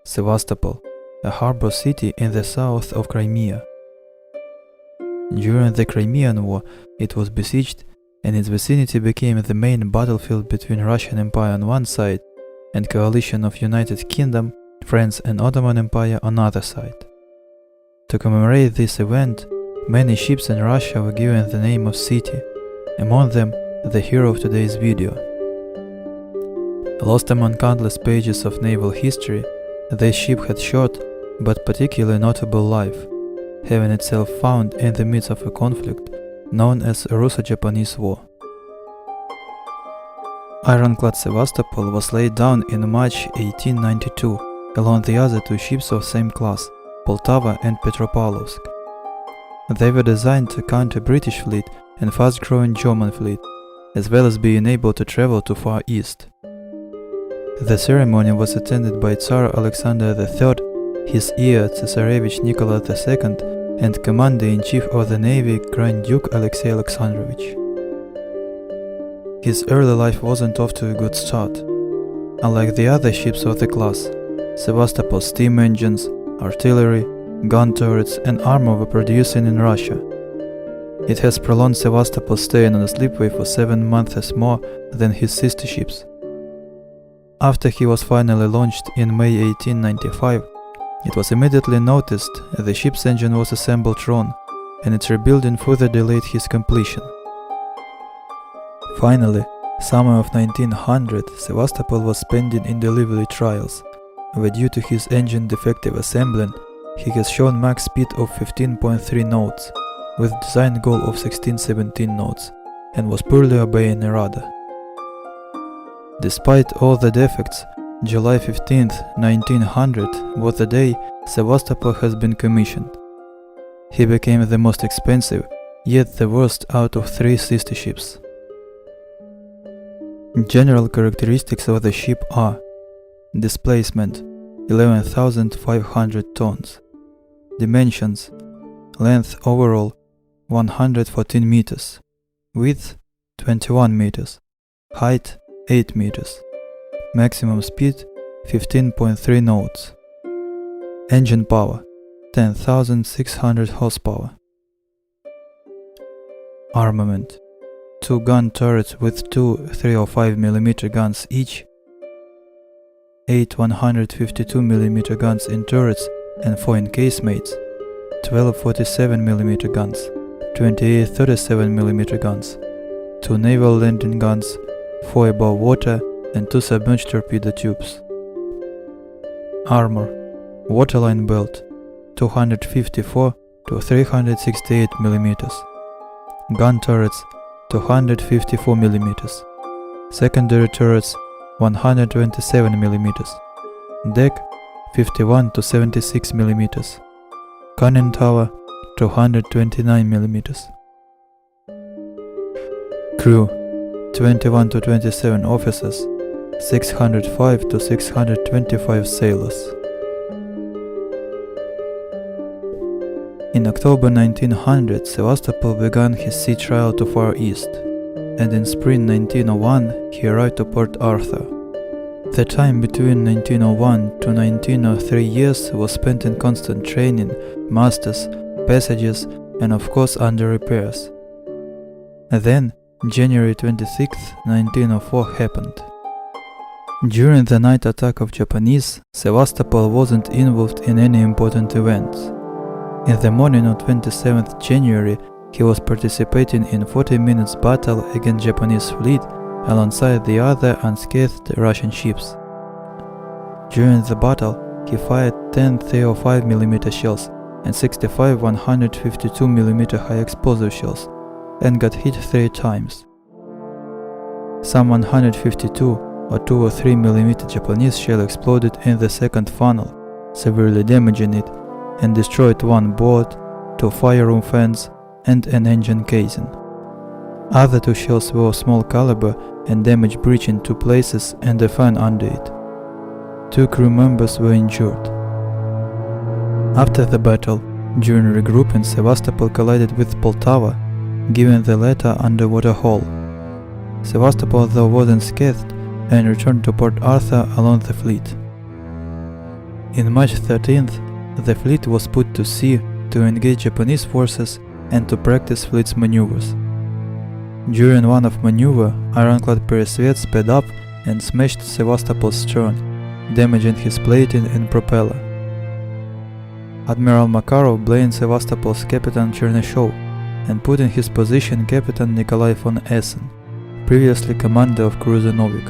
Sevastopol, a harbor city in the south of Crimea. During the Crimean War, it was besieged, and its vicinity became the main battlefield between Russian Empire on one side and coalition of United Kingdom, France and Ottoman Empire on the other side. To commemorate this event, many ships in Russia were given the name of city, among them the hero of today's video. Lost among countless pages of naval history, this ship had short but particularly notable life, having itself found in the midst of a conflict known as Russo-Japanese War. Ironclad Sevastopol was laid down in March 1892 along the other two ships of same class, Poltava and Petropavlovsk. They were designed to counter British fleet and fast-growing German fleet, as well as being able to travel to Far East. The ceremony was attended by Tsar Alexander III, his heir Tsarevich Nicholas II, and Commander-in-Chief of the Navy Grand Duke Alexei Alexandrovich. His early life wasn't off to a good start. Unlike the other ships of the class, Sevastopol's steam engines, artillery, gun turrets and armor were produced in Russia. It has prolonged Sevastopol's stay on the slipway for 7 months more than his sister ships. After he was finally launched in May 1895, it was immediately noticed the ship's engine was assembled wrong, and its rebuilding further delayed his completion. Finally, summer of 1900, Sevastopol was pending in delivery trials, where due to his engine defective assembling, he has shown max speed of 15.3 knots, with design goal of 16-17 knots, and was poorly obeying a radar. Despite all the defects, July 15, 1900 was the day Sevastopol has been commissioned. He became the most expensive, yet the worst out of 3 sister ships. General characteristics of the ship are: displacement 11,500 tons, dimensions, length overall 114 meters, width 21 meters, height 8 meters, maximum speed 15.3 knots, engine power 10,600 horsepower. Armament: 2 gun turrets with 2 305mm guns each, 8 152mm guns in turrets and 4 in casemates, 12 47mm guns, 28 37mm guns, 2 naval landing guns, 4 above water and 2 submerged torpedo tubes. Armor: waterline belt 254 to 368mm, gun turrets 254mm, secondary turrets 127mm, deck 51 to 76mm, conning tower 229mm. Crew: 21 to 27 officers, 605 to 625 sailors. In October 1900, Sevastopol began his sea trial to Far East, and in spring 1901 he arrived to Port Arthur. The time between 1901 to 1903 years was spent in constant training, masters, passages, and of course under repairs. Then, January 26, 1904 happened. During the night attack of Japanese, Sevastopol wasn't involved in any important events. In the morning of 27th January, he was participating in 40 minutes battle against Japanese fleet alongside the other unscathed Russian ships. During the battle, he fired 10 305mm shells and 65 152mm high explosive shells, and got hit 3 times. Some 152 or 2 or 3mm Japanese shell exploded in the second funnel, severely damaging it, and destroyed 1 board, 2 fire room fans, and an engine casing. Other 2 shells were of small caliber and damaged bridge in 2 places and a fan under it. 2 crew members were injured. After the battle, during regrouping, Sevastopol collided with Poltava, giving the latter underwater hull. Sevastopol though wasn't scathed and returned to Port Arthur along the fleet. In March 13th, the fleet was put to sea to engage Japanese forces and to practice fleet's maneuvers. During one of maneuver, ironclad Peresvet sped up and smashed Sevastopol's stern, damaging his plating and propeller. Admiral Makarov blamed Sevastopol's Captain Chernyshov and put in his position Captain Nikolai von Essen, previously commander of cruiser Novik.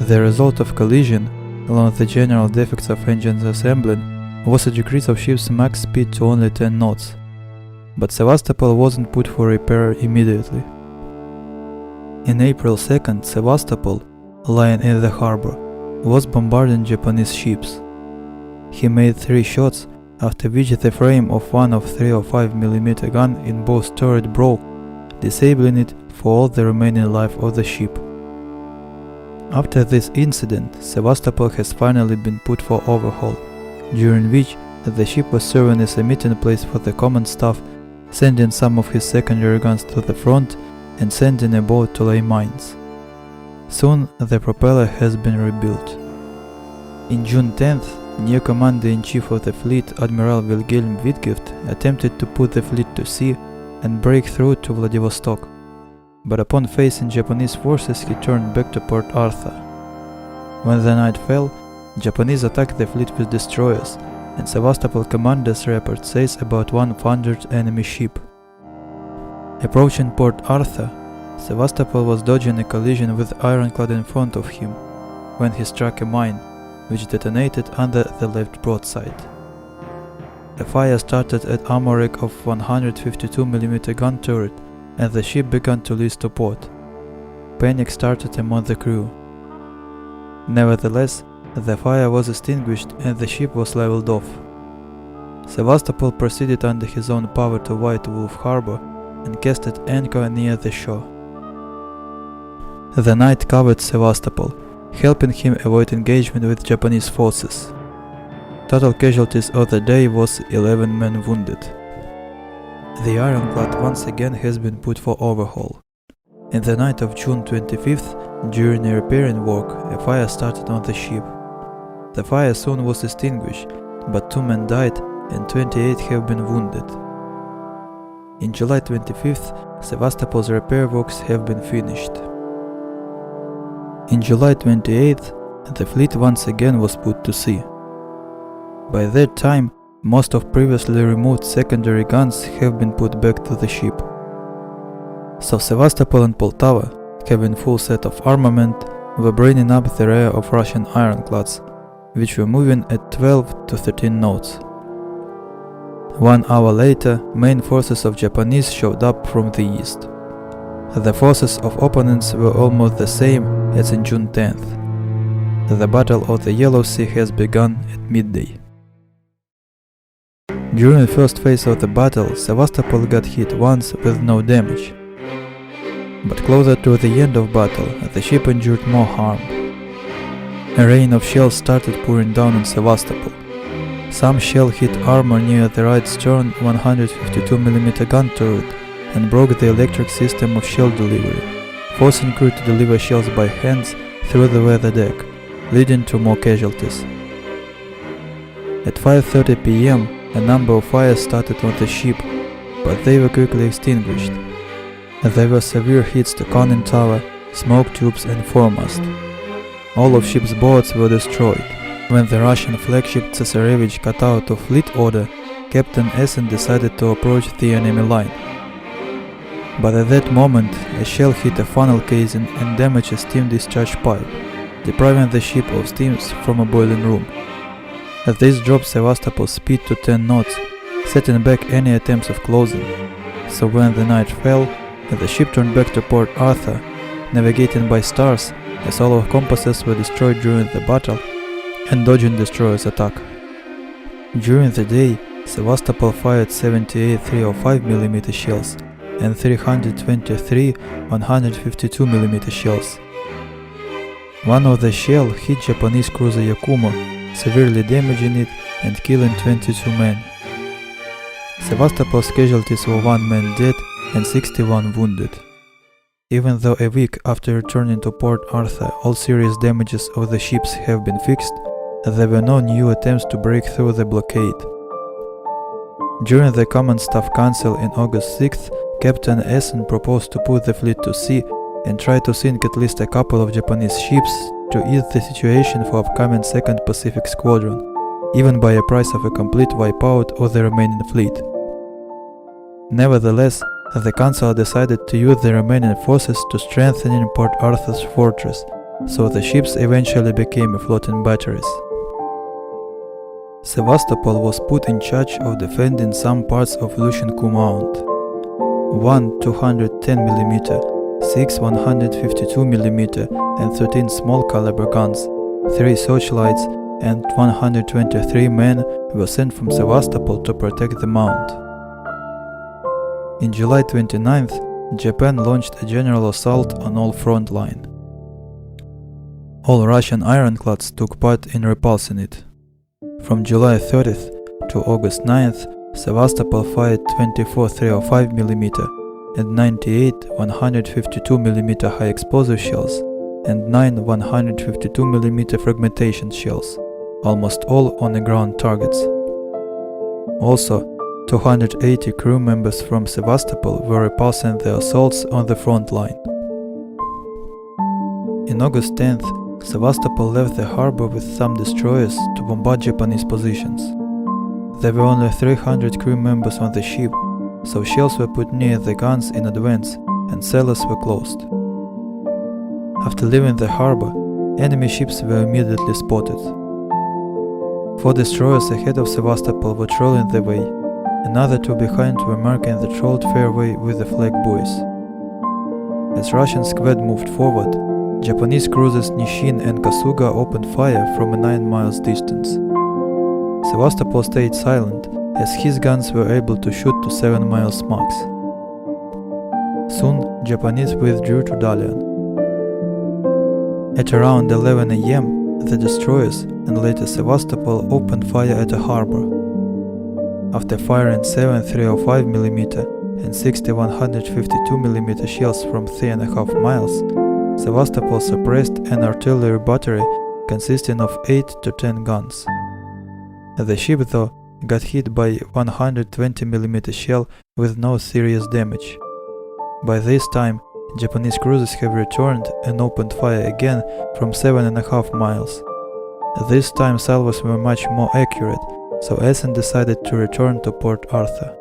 The result of collision, along with the general defects of engines assembling, was a decrease of ship's max speed to only 10 knots, but Sevastopol wasn't put for repair immediately. In April 2nd, Sevastopol, lying in the harbor, was bombarding Japanese ships. He made 3 shots, after which the frame of one of 305mm gun in both turret broke, disabling it for all the remaining life of the ship. After this incident, Sevastopol has finally been put for overhaul, during which the ship was serving as a meeting place for the command staff, sending some of his secondary guns to the front and sending a boat to lay mines. Soon the propeller has been rebuilt. In June 10th, new commander-in-chief of the fleet, Admiral Wilhelm Wittgift, attempted to put the fleet to sea and break through to Vladivostok, but upon facing Japanese forces he turned back to Port Arthur. When the night fell, Japanese attacked the fleet with destroyers, and Sevastopol commander's report says about 100 enemy ship. Approaching Port Arthur, Sevastopol was dodging a collision with ironclad in front of him, when he struck a mine, which detonated under the left broadside. A fire started at armor rack of 152mm gun turret, and the ship began to lease to port. Panic started among the crew. Nevertheless, the fire was extinguished and the ship was leveled off. Sevastopol proceeded under his own power to White Wolf Harbor and cast at anchor near the shore. The night covered Sevastopol, helping him avoid engagement with Japanese forces. Total casualties of the day was 11 men wounded. The ironclad once again has been put for overhaul. In the night of June 25th, during a repairing work, a fire started on the ship. The fire soon was extinguished, but 2 men died and 28 have been wounded. In July 25th, Sevastopol's repair works have been finished. In July 28th, the fleet once again was put to sea. By that time, most of previously removed secondary guns have been put back to the ship. So Sevastopol and Poltava, having full set of armament, were bringing up the rear of Russian ironclads, which were moving at 12 to 13 knots. 1 hour later, main forces of Japanese showed up from the east. The forces of opponents were almost the same as in June 10th. The Battle of the Yellow Sea has begun at midday. During the first phase of the battle, Sevastopol got hit once with no damage. But closer to the end of battle, the ship endured more harm. A rain of shells started pouring down on Sevastopol. Some shell hit armor near the right stern 152mm gun turret and broke the electric system of shell delivery, forcing crew to deliver shells by hands through the weather deck, leading to more casualties. At 5:30 p.m., a number of fires started on the ship, but they were quickly extinguished. There were severe hits to conning tower, smoke tubes and foremast. All of ship's boats were destroyed. When the Russian flagship Tsesarevich got out of fleet order, Captain Essen decided to approach the enemy line. But at that moment, a shell hit a funnel casing and damaged a steam discharge pipe, depriving the ship of steams from a boiling room. This dropped Sevastopol's speed to 10 knots, setting back any attempts of closing. So when the night fell, the ship turned back to Port Arthur, navigating by stars, as all of compasses were destroyed during the battle, and dodging destroyers' attack. During the day, Sevastopol fired 78 305mm shells and 323 152mm shells. One of the shell hit Japanese cruiser Yakumo, severely damaging it and killing 22 men. Sevastopol's casualties were 1 man dead and 61 wounded. Even though a week after returning to Port Arthur all serious damages of the ships have been fixed, There were no new attempts to break through the blockade. During the Common Staff Council in August 6th, Captain Essen proposed to put the fleet to sea and try to sink at least a couple of Japanese ships to ease the situation for upcoming 2nd Pacific Squadron, even by a price of a complete wipeout of the remaining fleet. Nevertheless, the Council decided to use the remaining forces to strengthen Port Arthur's fortress, so the ships eventually became floating batteries. Sevastopol was put in charge of defending some parts of Lushenko Mount. 1 210mm, 6 152mm and 13 small caliber guns, 3 searchlights and 123 men were sent from Sevastopol to protect the mount. In July 29th, Japan launched a general assault on all front line. All Russian ironclads took part in repulsing it. From July 30th to August 9th, Sevastopol fired 24 305mm and 98 152mm high explosive shells and 9 152mm fragmentation shells, almost all on the ground targets. Also, 280 crew members from Sevastopol were repulsing the assaults on the front line. In August 10th, Sevastopol left the harbor with some destroyers to bombard Japanese positions. There were only 300 crew members on the ship, so shells were put near the guns in advance and cellars were closed. After leaving the harbor, enemy ships were immediately spotted. 4 destroyers ahead of Sevastopol were trolling the way. Another 2 behind were marking the trolled fairway with the flag buoys. As Russian squad moved forward, Japanese cruisers Nishin and Kasuga opened fire from a 9 miles distance. Sevastopol stayed silent, as his guns were able to shoot to 7 miles max. Soon, Japanese withdrew to Dalian. At around 11 a.m., the destroyers and later Sevastopol opened fire at a harbor. After firing 7 305mm and 60 152mm shells from 3.5 miles, Sevastopol suppressed an artillery battery consisting of 8 to 10 guns. The ship, though, got hit by 120mm shell with no serious damage. By this time, Japanese cruisers have returned and opened fire again from 7.5 miles. This time salvos were much more accurate, so Essen decided to return to Port Arthur.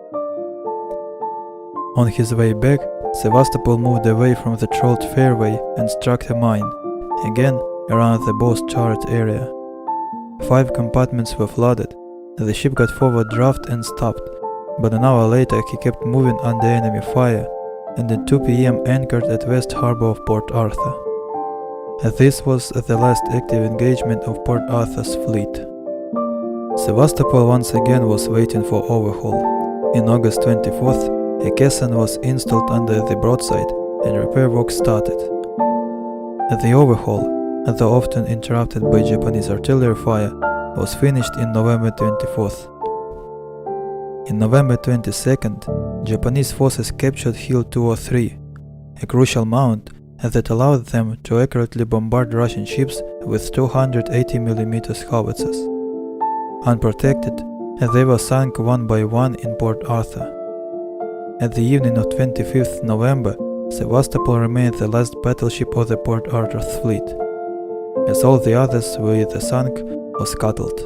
On his way back, Sevastopol moved away from the trolled fairway and struck a mine, again around the Boss Turret area. 5 compartments were flooded, the ship got forward draft and stopped, but an hour later he kept moving under enemy fire and at 2 p.m. anchored at West Harbor of Port Arthur. This was the last active engagement of Port Arthur's fleet. Sevastopol once again was waiting for overhaul. In August 24th, a caisson was installed under the broadside and repair work started. The overhaul, though often interrupted by Japanese artillery fire, was finished in November 24th. In November 22nd, Japanese forces captured Hill 203, a crucial mount that allowed them to accurately bombard Russian ships with 280mm howitzers. Unprotected, they were sunk one by one in Port Arthur. At the evening of 25th November, Sevastopol remained the last battleship of the Port Arthur's fleet, as all the others were either sunk or scuttled.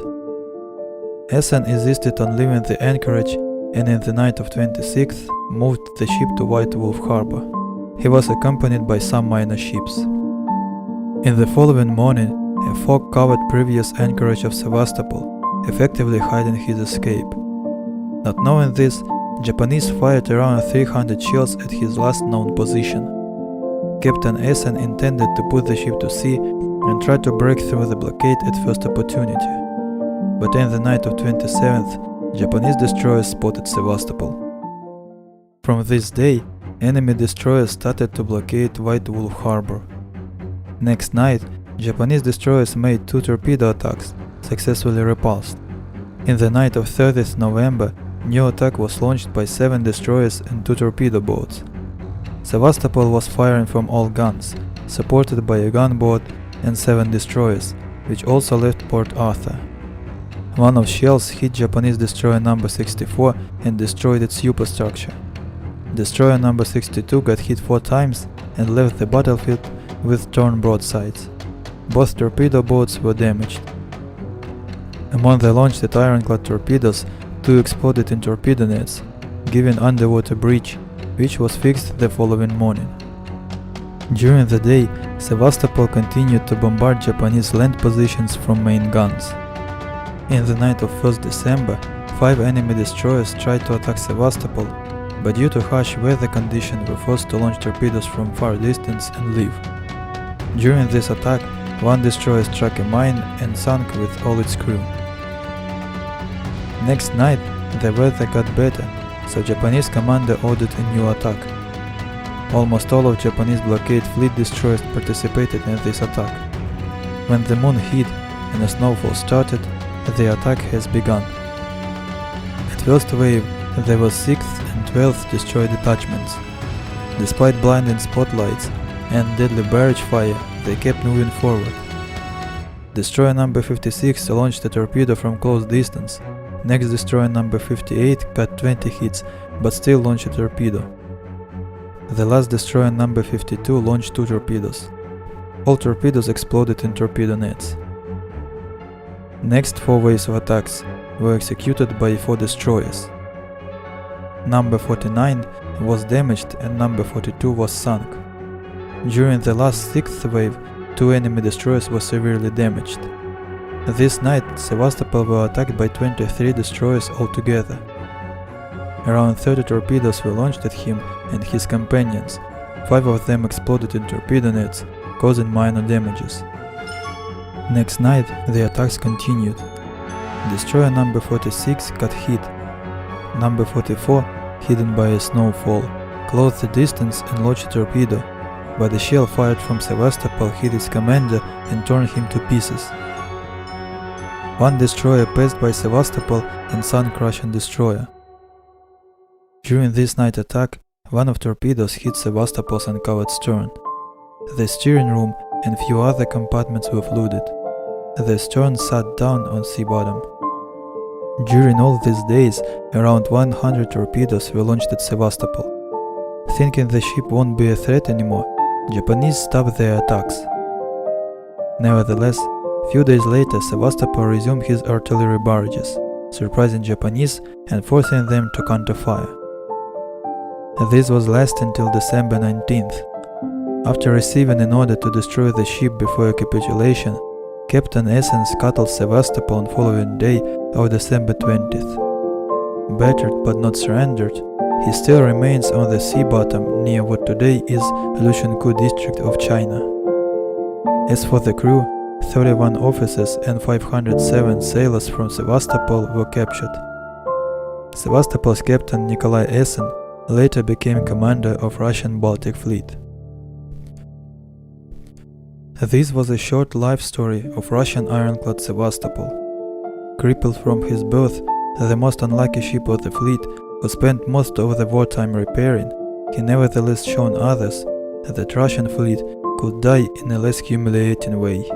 Essen insisted on leaving the anchorage and in the night of 26th moved the ship to White Wolf Harbor. He was accompanied by some minor ships. In the following morning, a fog covered previous anchorage of Sevastopol, effectively hiding his escape. Not knowing this, Japanese fired around 300 shells at his last known position. Captain Essen intended to put the ship to sea and try to break through the blockade at first opportunity. But in the night of 27th, Japanese destroyers spotted Sevastopol. From this day, enemy destroyers started to blockade White Wolf Harbor. Next night, Japanese destroyers made 2 torpedo attacks, successfully repulsed. In the night of 30th November, new attack was launched by 7 destroyers and 2 torpedo boats. Sevastopol was firing from all guns, supported by a gunboat and 7 destroyers, which also left Port Arthur. One of shells hit Japanese destroyer number 64 and destroyed its superstructure. Destroyer number 62 got hit 4 times and left the battlefield with torn broadsides. Both torpedo boats were damaged. Among the launched ironclad torpedoes, 2 exploded in torpedo nets, giving underwater breach, which was fixed the following morning. During the day, Sevastopol continued to bombard Japanese land positions from main guns. In the night of 1st December, 5 enemy destroyers tried to attack Sevastopol, but due to harsh weather conditions were forced to launch torpedoes from far distance and leave. During this attack, 1 destroyer struck a mine and sank with all its crew. Next night, the weather got better, so Japanese commander ordered a new attack. Almost all of Japanese blockade fleet destroyers participated in this attack. When the moon hit and a snowfall started, the attack has begun. At first wave, there were 6th and 12th destroyer detachments. Despite blinding spotlights and deadly barrage fire, they kept moving forward. Destroyer number 56 launched a torpedo from close distance. Next destroyer number 58 got 20 hits, but still launched a torpedo. The last destroyer number 52 launched 2 torpedoes. All torpedoes exploded in torpedo nets. Next 4 waves of attacks were executed by 4 destroyers. Number 49 was damaged and number 42 was sunk. During the last 6th wave, 2 enemy destroyers were severely damaged. This night, Sevastopol were attacked by 23 destroyers altogether. Around 30 torpedoes were launched at him and his companions. 5 of them exploded in torpedo nets, causing minor damages. Next night, the attacks continued. Destroyer number 46 got hit. Number 44, hidden by a snowfall, closed the distance and launched a torpedo, but a shell fired from Sevastopol hit its commander and torn him to pieces. 1 destroyer passed by Sevastopol and sunk Russian destroyer. During this night attack, 1 of torpedoes hit Sevastopol's uncovered stern. The steering room and few other compartments were flooded. The stern sat down on sea bottom. During all these days, around 100 torpedoes were launched at Sevastopol. Thinking the ship won't be a threat anymore, Japanese stopped their attacks. Nevertheless, few days later Sevastopol resumed his artillery barrages, surprising Japanese and forcing them to counter-fire. This was last until December 19th. After receiving an order to destroy the ship before capitulation, Captain Essen scuttled Sevastopol on following day of December 20th. Battered but not surrendered, he still remains on the sea bottom near what today is Lushenkou district of China. As for the crew, 31 officers and 507 sailors from Sevastopol were captured. Sevastopol's captain Nikolai Essen later became commander of Russian Baltic Fleet. This was a short life story of Russian ironclad Sevastopol. Crippled from his birth, the most unlucky ship of the fleet, who spent most of the wartime repairing, he nevertheless shown others that the Russian fleet could die in a less humiliating way.